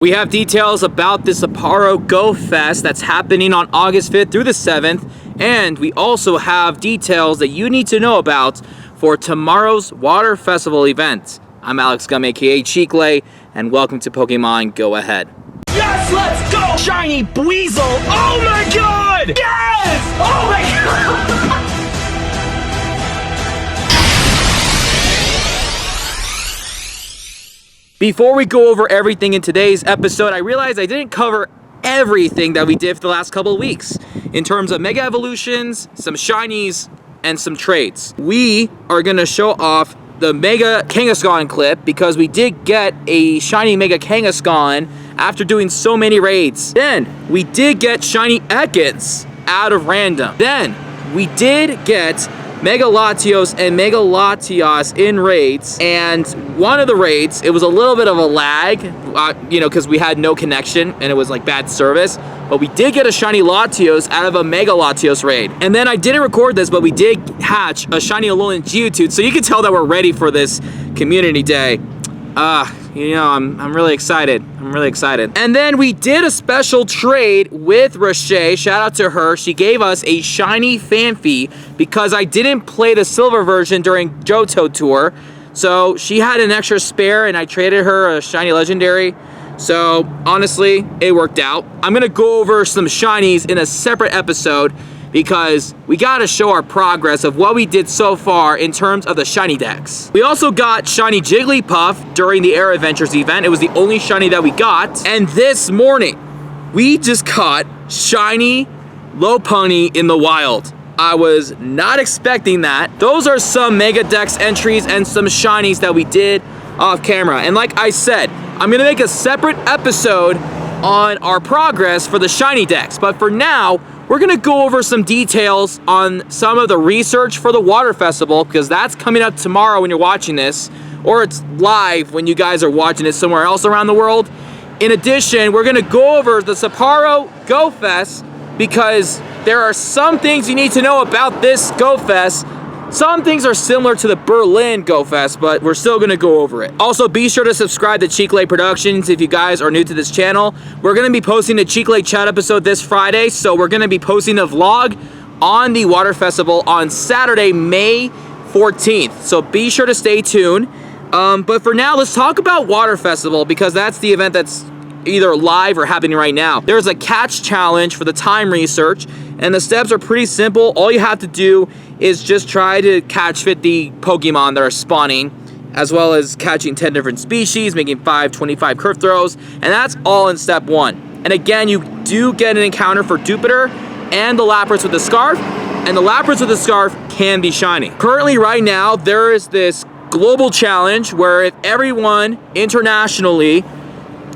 We have details about the Sapporo Go Fest that's happening on August 5th through the 7th, and we also have details that you need to know about for tomorrow's Water Festival event. I'm Alex Gum, aka Cheeklay, and welcome to Pokemon Go Ahead. Yes, let's go! Shiny Buizel! Oh my god! Yes! Oh my god! Before we go over everything in today's episode, I realized I didn't cover everything that we did for the last couple of weeks in terms of Mega Evolutions, some Shinies, and some trades. We are going to show off the Mega Kangaskhan clip because we did get a Shiny Mega Kangaskhan after doing so many raids. Then, we did get Shiny Ekans out of random. Then, we did get Mega Latios and Mega Latias in raids, and one of the raids, it was a little bit of a lag, because we had no connection and it was like bad service, but we did get a Shiny Latios out of a Mega Latios raid. And then I didn't record this, but we did hatch a Shiny Alolan Geodude, so you can tell that we're ready for this community day. I'm really excited. I'm really excited. And then we did a special trade with Roche. Shout out to her. She gave us a Shiny Fanfi because I didn't play the silver version during Johto Tour. So she had an extra spare and I traded her a Shiny Legendary. So honestly, it worked out. I'm gonna go over some Shinies in a separate episode because we gotta show our progress of what we did so far in terms of the Shiny decks. We also got Shiny Jigglypuff during the Air Adventures event. It was the only Shiny that we got. And this morning, we just caught Shiny Lopunny in the wild. I was not expecting that. Those are some Mega Dex entries and some Shinies that we did off camera. And like I said, I'm gonna make a separate episode on our progress for the Shiny decks. But for now, we're gonna go over some details on some of the research for the Water Festival because that's coming up tomorrow when you're watching this, or it's live when you guys are watching it somewhere else around the world. In addition, we're gonna go over the Sapporo Go Fest because there are some things you need to know about this Go Fest. Some things are similar to the Berlin Go Fest, but we're still gonna go over it. Also, be sure to subscribe to Cheeklay Productions if you guys are new to this channel. We're gonna be posting a Cheeklay chat episode this Friday, so we're gonna be posting a vlog on the Water Festival on Saturday, May 14th. So be sure to stay tuned. But for now, let's talk about Water Festival because that's the event that's either live or happening right now. There's a catch challenge for the time research, and the steps are pretty simple. All you have to do is just try to catch 50 Pokemon that are spawning, as well as catching 10 different species, making 525 curve throws, and that's all in step 1. And again, you do get an encounter for Jupiter and the Lapras with the Scarf, and the Lapras with the Scarf can be shiny. Currently, right now, there is this global challenge where if everyone internationally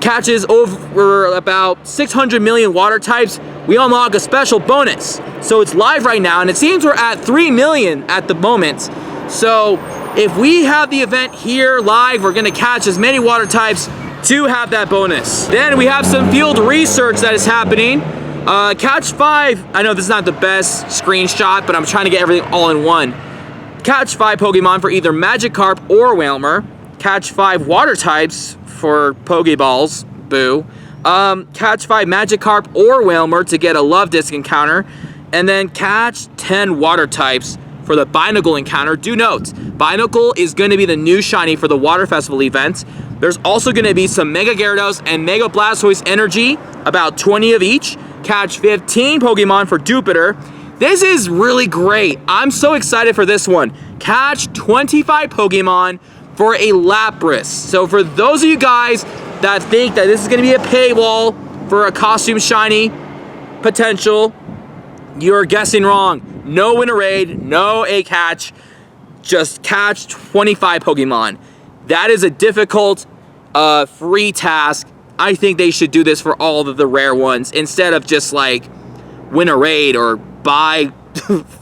catches over about 600 million water types, we unlock a special bonus. So it's live right now, and it seems we're at 3 million at the moment. So if we have the event here live, we're gonna catch as many water types to have that bonus. Then we have some field research that is happening. Catch 5, I know this is not the best screenshot, but I'm trying to get everything all in one. Catch 5 Pokemon for either Magikarp or Wailmer. Catch 5 water types for Pokeballs, boo. Catch 5 Magikarp or Wailmer to get a Love Disc encounter, and then catch 10 water types for the Binacle encounter. Do note, Binacle is going to be the new shiny for the Water Festival event. There's also going to be some Mega Gyarados and Mega Blastoise energy, about 20 of each. Catch 15 Pokemon for Jupiter. This is really great. I'm so excited for this one. Catch 25 Pokemon for a Lapras. So for those of you guys that think that this is gonna be a paywall for a costume shiny potential, you're guessing wrong. No win a raid, no a catch, just catch 25 Pokemon. That is a difficult, free task. I think they should do this for all of the rare ones instead of just like win a raid or buy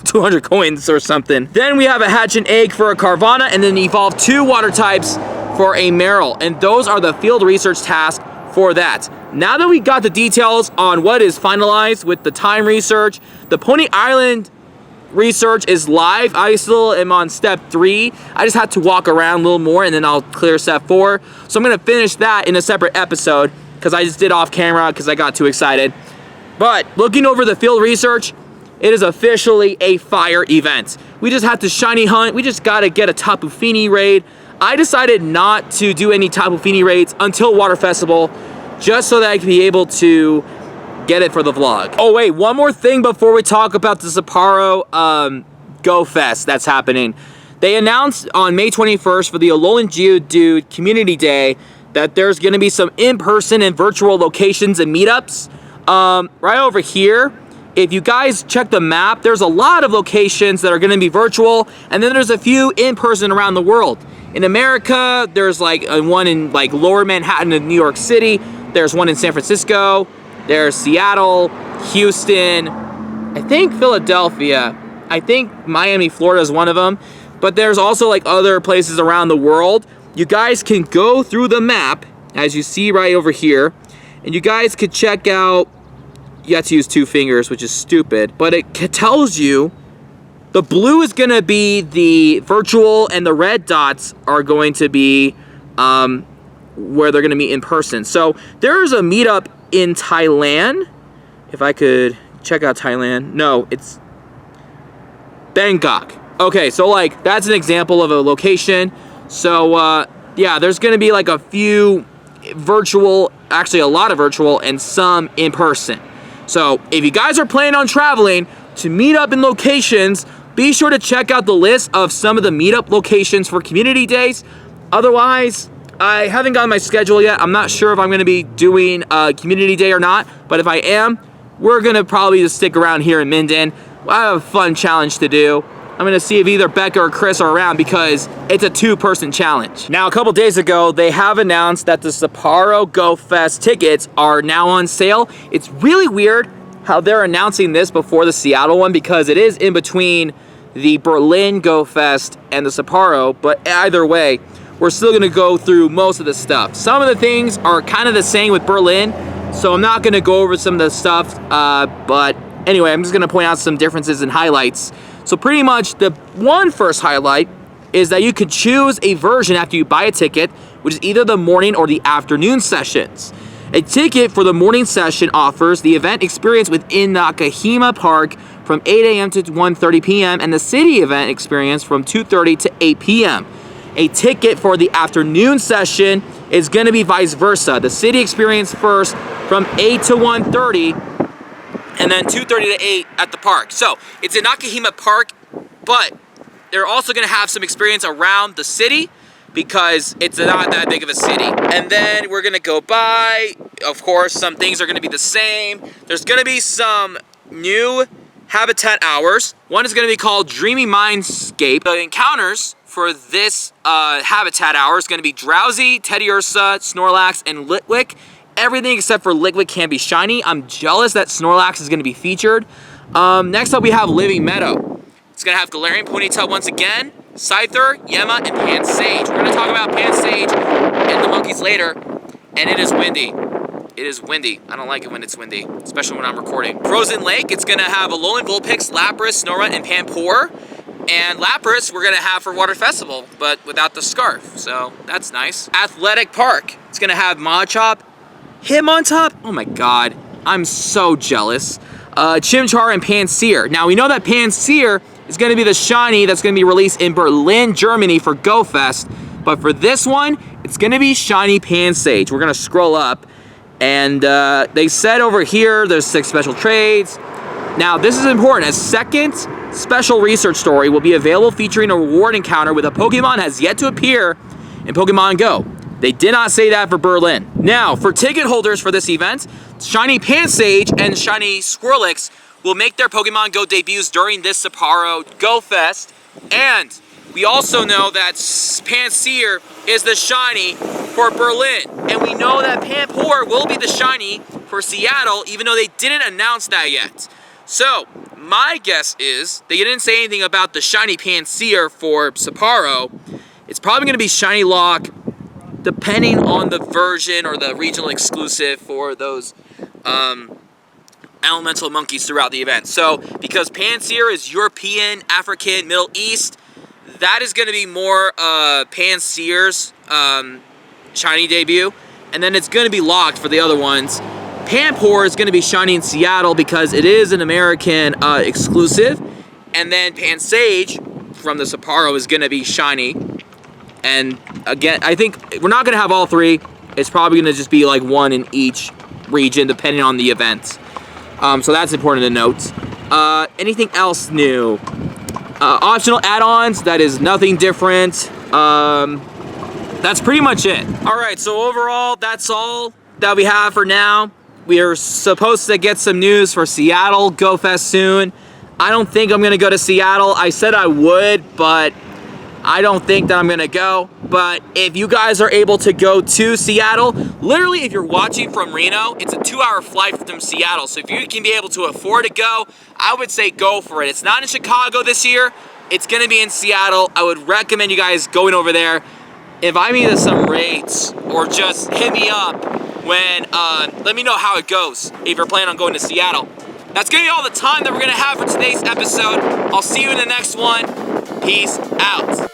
200 coins or something. Then we have a hatch and egg for a Carvana, and then evolve 2 water types for a Marill. And those are the field research tasks for that. Now that we got the details on what is finalized with the time research, the Pony Island research is live. I still am on step 3. I just had to walk around a little more and then I'll clear step 4. So I'm gonna finish that in a separate episode. because I just did off camera because I got too excited. But looking over the field research, it is officially a fire event. We just have to shiny hunt. We just got to get a Tapu Fini raid. I decided not to do any Tapu Fini raids until Water Festival, just so that I could be able to get it for the vlog. Oh wait, one more thing before we talk about the Sapporo Go Fest that's happening. They announced on May 21st for the Alolan Geodude Community Day that there's going to be some in-person and virtual locations and meetups. Right over here, if you guys check the map, there's a lot of locations that are going to be virtual, and then there's a few in-person around the world. In America, there's like one in like Lower Manhattan in New York City. There's one in San Francisco. There's Seattle, Houston, I think Philadelphia. I think Miami, Florida is one of them. But there's also like other places around the world. You guys can go through the map, as you see right over here, and you guys could check out, you have to use 2 fingers, which is stupid, but it tells you the blue is going to be the virtual and the red dots are going to be where they're going to meet in person. So there's a meetup in Thailand. If I could check out Thailand. No, it's Bangkok. Okay, so like that's an example of a location. So yeah, there's going to be like a few virtual, actually a lot of virtual and some in person. So if you guys are planning on traveling to meet up in locations, be sure to check out the list of some of the meetup locations for community days. Otherwise, I haven't gotten my schedule yet. I'm not sure if I'm going to be doing a community day or not, but if I am, we're going to probably just stick around here in Minden. I have a fun challenge to do. I'm going to see if either Becca or Chris are around because it's a 2-person challenge. Now, a couple days ago, they have announced that the Sapporo Go Fest tickets are now on sale. It's really weird how they're announcing this before the Seattle one because it is in between the Berlin Go Fest and the Sapporo, but either way, we're still going to go through most of the stuff. Some of the things are kind of the same with Berlin, so I'm not going to go over some of the stuff, but anyway, I'm just going to point out some differences and highlights. So pretty much the first highlight is that you could choose a version after you buy a ticket, which is either the morning or the afternoon sessions. A ticket for the morning session offers the event experience within Nakahima Park from 8 a.m. to 1:30 p.m. and the city event experience from 2:30 to 8 p.m. A ticket for the afternoon session is going to be vice versa. The city experience first from 8 to 1:30 and then 2:30 to 8 at the park. So it's in Nakahima Park, but they're also going to have some experience around the city because it's not that big of a city. And then we're going to go by, of course, some things are going to be the same. There's going to be some new habitat hours. One is going to be called Dreamy Mindscape. The encounters for this habitat hour is going to be Drowsy, Teddiursa, Snorlax, and Litwick. Everything except for Litwick can be shiny. I'm jealous that Snorlax is going to be featured. Next up we have Living Meadow. It's going to have Galarian Ponytail once again, Scyther, Yema, and Pansage. We're going to talk about Pansage and the monkeys later, and it is windy. It is windy. I don't like it when it's windy, especially when I'm recording. Frozen Lake, it's going to have Alolan, Vulpix, Lapras, Snorunt, and Panpour. And Lapras we're going to have for Water Festival, but without the scarf, so that's nice. Athletic Park, it's going to have Machop, Hitmontop. Oh my god, I'm so jealous. Chimchar and Pansear. Now we know that Pansear is going to be the shiny that's going to be released in Berlin, Germany for Go Fest. But for this one, it's going to be shiny Pansage. We're going to scroll up. And they said over here, there's 6 special trades. Now this is important. A second special research story will be available featuring a reward encounter with a Pokemon has yet to appear in Pokemon Go. They did not say that for Berlin. Now, for ticket holders for this event, shiny Pansage and shiny Squirrelix will make their Pokemon Go debuts during this Sapporo Go Fest. And we also know that Pansear is the shiny for Berlin. And we know that Panpour will be the shiny for Seattle, even though they didn't announce that yet. So, my guess is, they didn't say anything about the shiny Pansear for Sapporo. It's probably going to be shiny Lock, depending on the version or the regional exclusive for those elemental monkeys throughout the event. So, because Pansear is European, African, Middle East, that is going to be more Pansear's shiny debut. and then it's going to be locked for the other ones. Pampor is going to be shiny in Seattle because it is an American exclusive. And then Pansage from the Sapporo is going to be shiny. And again, I think we're not going to have all three. It's probably going to just be like one in each region depending on the event. So that's important to note. Anything else new? Optional add-ons, that is nothing different. That's pretty much it. All right, so overall, that's all that we have for now. We are supposed to get some news for Seattle Go Fest soon. I don't think I'm gonna go to Seattle. I said I would, but I don't think that I'm gonna go. But if you guys are able to go to Seattle, literally if you're watching from Reno, it's a 2-hour flight from Seattle. So if you can be able to afford to go, I would say go for it. It's not in Chicago this year. It's gonna be in Seattle. I would recommend you guys going over there. Invite me to some rates or just hit me up when, let me know how it goes if you're planning on going to Seattle. That's gonna be all the time that we're gonna have for today's episode. I'll see you in the next one. Peace out.